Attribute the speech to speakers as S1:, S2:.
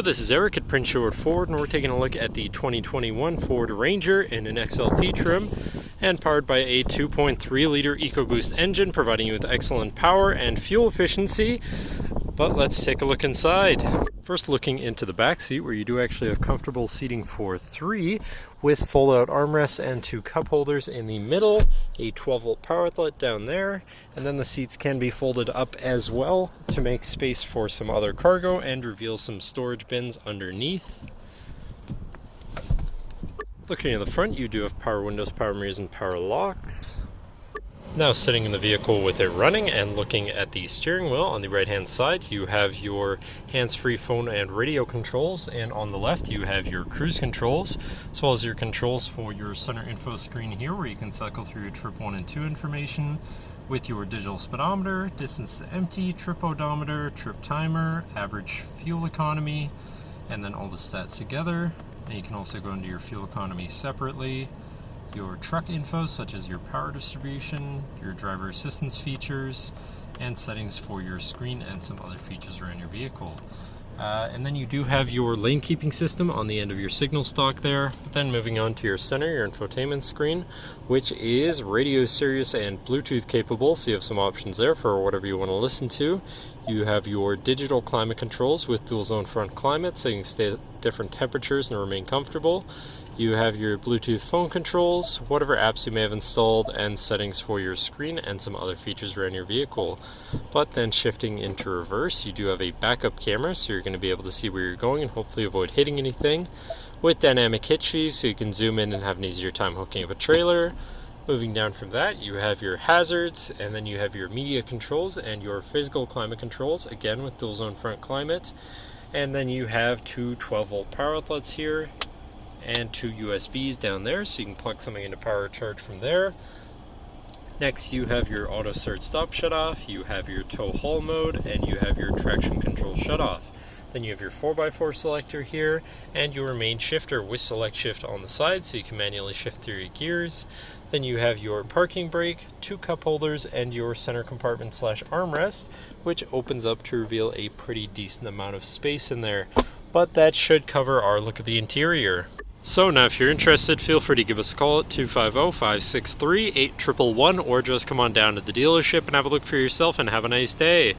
S1: Hello, this is Eric at Prince George Ford, and we're taking a look at the 2021 Ford Ranger in an XLT trim and powered by a 2.3 liter EcoBoost engine, providing you with excellent power and fuel efficiency. But let's take a look inside. First, looking into the back seat, where you do actually have comfortable seating for three with fold-out armrests and two cup holders in the middle, a 12-volt power outlet down there, and then the seats can be folded up as well to make space for some other cargo and reveal some storage bins underneath. Looking in the front, you do have power windows, power mirrors, and power locks. Now sitting in the vehicle with it running and looking at the steering wheel, on the right hand side you have your hands-free phone and radio controls, and on the left you have your cruise controls, as well as your controls for your center info screen here, where you can cycle through your trip 1 and 2 information with your digital speedometer, distance to empty, trip odometer, trip timer, average fuel economy, and then all the stats together. And you can also go into your fuel economy separately, your truck info such as your power distribution, your driver assistance features, and settings for your screen and some other features around your vehicle. And then you do have your lane keeping system on the end of your signal stalk there. Then moving on to your center, your infotainment screen, which is radio, Sirius, and Bluetooth capable, so you have some options there for whatever you want to listen to. You have your digital climate controls with dual zone front climate, so you can stay at different temperatures and remain comfortable. You have your Bluetooth phone controls, whatever apps you may have installed, and settings for your screen and some other features around your vehicle. But then shifting into reverse, you do have a backup camera, so you're going to be able to see where you're going and hopefully avoid hitting anything, with dynamic hitch fees, so you can zoom in and have an easier time hooking up a trailer. Moving down from that, you have your hazards, and then you have your media controls and your physical climate controls, again with dual zone front climate. And then you have two 12-volt power outlets here and two USBs down there, so you can plug something into power charge from there. Next, you have your auto start stop shut off, you have your tow haul mode, and you have your traction control shut off. Then you have your 4x4 selector here and your main shifter with select shift on the side, so you can manually shift through your gears. Then you have your parking brake, two cup holders, and your center compartment / armrest, which opens up to reveal a pretty decent amount of space in there. But that should cover our look at the interior. So now if you're interested, feel free to give us a call at 250-563-8111, or just come on down to the dealership and have a look for yourself, and have a nice day.